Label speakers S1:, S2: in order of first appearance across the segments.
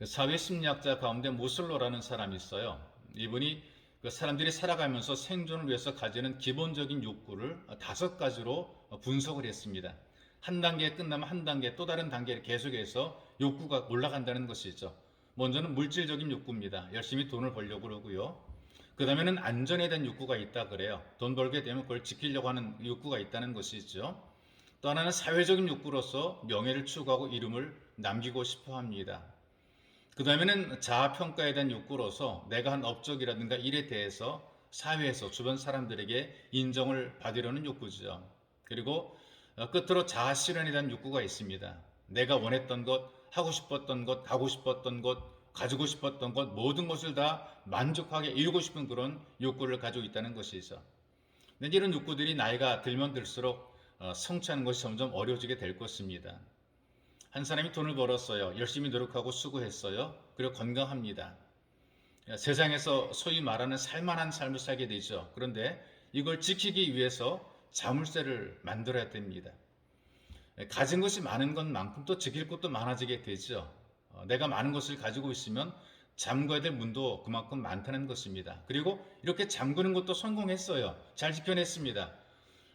S1: 사회 심리학자 가운데 모슬로라는 사람이 있어요. 이분이 사람들이 살아가면서 생존을 위해서 가지는 기본적인 욕구를 5가지로 분석을 했습니다. 한 단계 끝나면 한 단계 또 다른 단계를 계속해서 욕구가 올라간다는 것이죠. 먼저는 물질적인 욕구입니다. 열심히 돈을 벌려고 그러고요. 그 다음에는 안전에 대한 욕구가 있다 그래요. 돈 벌게 되면 그걸 지키려고 하는 욕구가 있다는 것이죠. 또 하나는 사회적인 욕구로서 명예를 추구하고 이름을 남기고 싶어 합니다. 그 다음에는 자아평가에 대한 욕구로서 내가 한 업적이라든가 일에 대해서 사회에서 주변 사람들에게 인정을 받으려는 욕구죠. 그리고 끝으로 자아실현에 대한 욕구가 있습니다. 내가 원했던 것, 하고 싶었던 것, 가고 싶었던 것, 가지고 싶었던 것, 모든 것을 다 만족하게 이루고 싶은 그런 욕구를 가지고 있다는 것이죠. 근데 이런 욕구들이 나이가 들면 들수록 성취하는 것이 점점 어려워지게 될 것입니다. 한 사람이 돈을 벌었어요. 열심히 노력하고 수고했어요. 그리고 건강합니다. 세상에서 소위 말하는 살만한 삶을 살게 되죠. 그런데 이걸 지키기 위해서 자물쇠를 만들어야 됩니다. 가진 것이 많은 것만큼 또 지킬 것도 많아지게 되죠. 내가 많은 것을 가지고 있으면 잠궈야 될 문도 그만큼 많다는 것입니다. 그리고 이렇게 잠그는 것도 성공했어요. 잘 지켜냈습니다.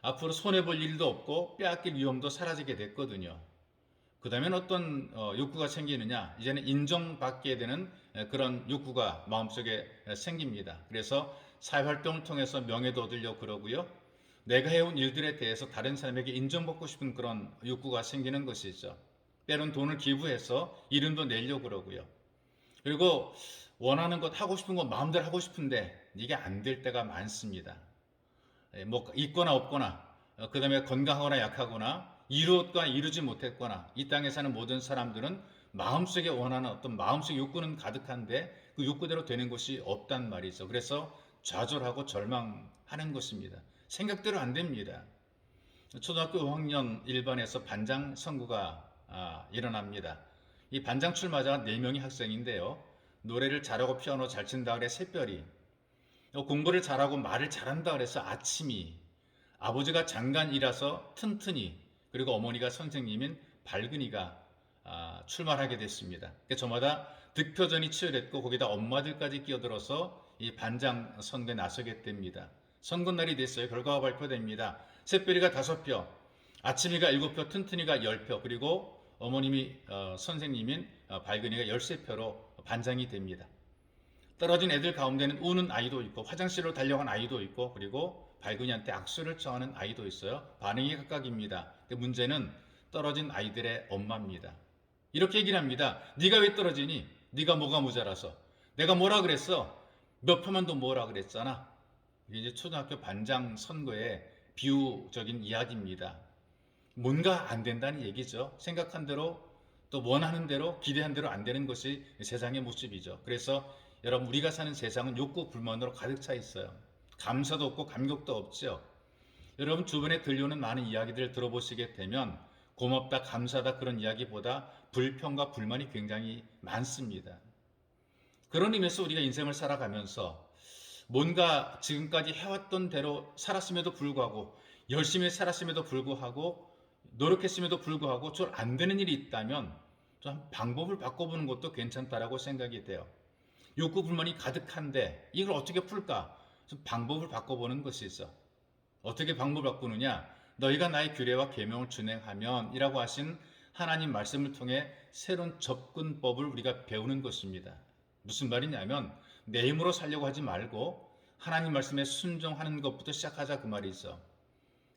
S1: 앞으로 손해볼 일도 없고 빼앗길 위험도 사라지게 됐거든요. 그 다음엔 어떤 욕구가 생기느냐, 이제는 인정받게 되는 그런 욕구가 마음속에 생깁니다. 그래서 사회활동을 통해서 명예도 얻으려고 그러고요. 내가 해온 일들에 대해서 다른 사람에게 인정받고 싶은 그런 욕구가 생기는 것이죠. 때론 돈을 기부해서 이름도 내려고 그러고요. 그리고 원하는 것, 하고 싶은 것 마음대로 하고 싶은데 이게 안 될 때가 많습니다. 뭐 있거나 없거나, 그 다음에 건강하거나 약하거나, 이루었거나 이루지 못했거나, 이 땅에 사는 모든 사람들은 마음속에 원하는 어떤 마음속 욕구는 가득한데 그 욕구대로 되는 것이 없단 말이죠. 그래서 좌절하고 절망하는 것입니다. 생각대로 안 됩니다. 초등학교 5학년 1반에서 반장 선거가 일어납니다. 이 반장 출마자가 4명의 학생인데요. 노래를 잘하고 피아노 잘 친다 그래 새별이, 공부를 잘하고 말을 잘한다 그래서 아침이, 아버지가 장관이라서 튼튼이, 그리고 어머니가 선생님인 발근이가 출마하게 됐습니다. 저마다 득표전이 치열했고 거기다 엄마들까지 끼어들어서 이 반장 선거에 나서게 됩니다. 선거날이 됐어요. 결과가 발표됩니다. 새별이가 5표, 아침이가 7표, 튼튼이가 10표, 그리고 어머님이 선생님인 발근이가 13표로 반장이 됩니다. 떨어진 애들 가운데는 우는 아이도 있고 화장실로 달려간 아이도 있고 그리고 발근이한테 악수를 청하는 아이도 있어요. 반응이 각각입니다. 문제는 떨어진 아이들의 엄마입니다. 이렇게 얘기를 합니다. 네가 왜 떨어지니? 네가 뭐가 모자라서. 내가 뭐라 그랬어? 몇 표만 더 뭐라 그랬잖아. 이게 이제 초등학교 반장 선거의 비유적인 이야기입니다. 뭔가 안 된다는 얘기죠. 생각한 대로 또 원하는 대로 기대한 대로 안 되는 것이 세상의 모습이죠. 그래서 여러분, 우리가 사는 세상은 욕구 불만으로 가득 차 있어요. 감사도 없고 감격도 없죠. 여러분, 주변에 들려오는 많은 이야기들을 들어보시게 되면 고맙다, 감사다 그런 이야기보다 불평과 불만이 굉장히 많습니다. 그런 의미에서 우리가 인생을 살아가면서 뭔가 지금까지 해왔던 대로 살았음에도 불구하고, 열심히 살았음에도 불구하고, 노력했음에도 불구하고 좀 안 되는 일이 있다면 좀 방법을 바꿔보는 것도 괜찮다라고 생각이 돼요. 욕구 불만이 가득한데 이걸 어떻게 풀까? 좀 방법을 바꿔보는 것이 있어. 어떻게 방법을 바꾸느냐? 너희가 나의 규례와 계명을 준행하면 이라고 하신 하나님 말씀을 통해 새로운 접근법을 우리가 배우는 것입니다. 무슨 말이냐면 내 힘으로 살려고 하지 말고 하나님 말씀에 순종하는 것부터 시작하자 그 말이죠.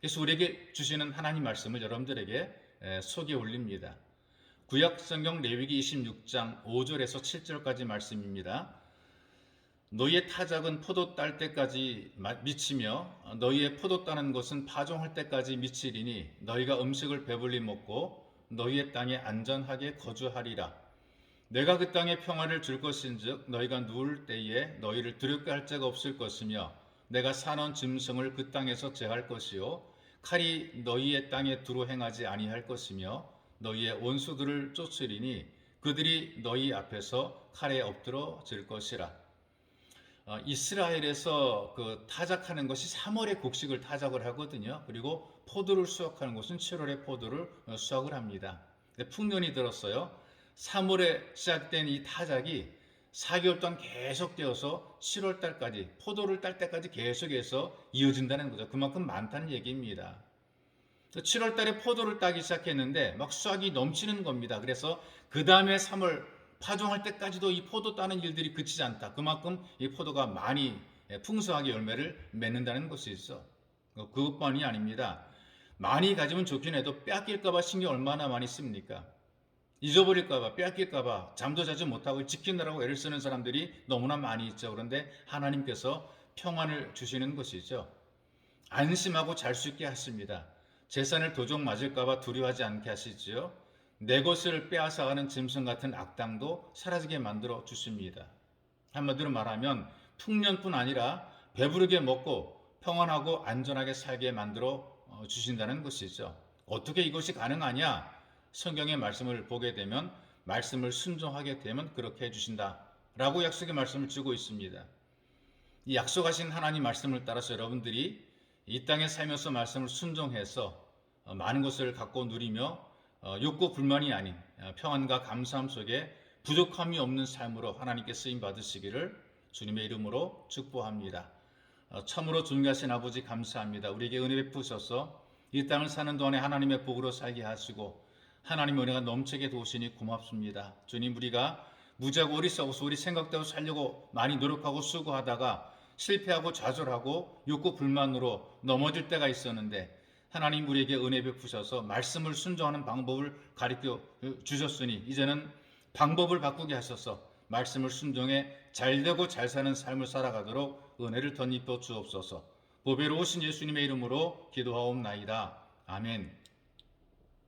S1: 그래서 우리에게 주시는 하나님 말씀을 여러분들에게 소개해 올립니다. 구약 성경 레위기 26장 5절에서 7절까지 말씀입니다. 너희의 타작은 포도 딸 때까지 미치며 너희의 포도 따는 것은 파종할 때까지 미치리니 너희가 음식을 배불리 먹고 너희의 땅에 안전하게 거주하리라. 내가 그 땅에 평화를 줄 것인즉 너희가 누울 때에 너희를 두렵게 할 자가 없을 것이며 내가 사나운 짐승을 그 땅에서 제할 것이요 칼이 너희의 땅에 두루 행하지 아니할 것이며 너희의 원수들을 쫓으리니 그들이 너희 앞에서 칼에 엎드러질 것이라. 이스라엘에서 그 타작하는 것이 3월에 곡식을 타작을 하거든요. 그리고 포도를 수확하는 것은 7월에 포도를 수확을 합니다. 풍년이 들었어요. 3월에 시작된 이 타작이 4개월 동안 계속되어서 7월 달까지 포도를 딸 때까지 계속해서 이어진다는 거죠. 그만큼 많다는 얘기입니다. 7월 달에 포도를 따기 시작했는데 막 수확이 넘치는 겁니다. 그래서 그 다음에 3월 파종할 때까지도 이 포도 따는 일들이 그치지 않다. 그만큼 이 포도가 많이 풍성하게 열매를 맺는다는 것이죠. 그것만이 아닙니다. 많이 가지면 좋긴 해도 뺏길까봐 신경 얼마나 많이 씁니까? 잊어버릴까봐, 뺏길까봐 잠도 자지 못하고 지키느라고 애를 쓰는 사람들이 너무나 많이 있죠. 그런데 하나님께서 평안을 주시는 것이죠. 안심하고 잘 수 있게 하십니다. 재산을 도적 맞을까봐 두려워하지 않게 하시지요. 내 것을 빼앗아가는 짐승 같은 악당도 사라지게 만들어 주십니다. 한마디로 말하면 풍년뿐 아니라 배부르게 먹고 평안하고 안전하게 살게 만들어 주신다는 것이죠. 어떻게 이것이 가능하냐? 성경의 말씀을 보게 되면 말씀을 순종하게 되면 그렇게 해주신다라고 약속의 말씀을 주고 있습니다. 이 약속하신 하나님 말씀을 따라서 여러분들이 이 땅에 살면서 말씀을 순종해서 많은 것을 갖고 누리며 욕구 불만이 아닌 평안과 감사함 속에 부족함이 없는 삶으로 하나님께 쓰임 받으시기를 주님의 이름으로 축복합니다. 참으로 존귀하신 아버지 감사합니다. 우리에게 은혜 베푸셔서 이 땅을 사는 동안에 하나님의 복으로 살게 하시고 하나님의 은혜가 넘치게 도우시니 고맙습니다. 주님, 우리가 무지하고 어리석어서 우리 생각대로 살려고 많이 노력하고 수고하다가 실패하고 좌절하고 욕구 불만으로 넘어질 때가 있었는데 하나님 우리에게 은혜 베푸셔서 말씀을 순종하는 방법을 가르쳐 주셨으니 이제는 방법을 바꾸게 하셔서 말씀을 순종해 잘되고 잘 사는 삶을 살아가도록 은혜를 덧입혀 주옵소서. 보배로우신 예수님의 이름으로 기도하옵나이다. 아멘.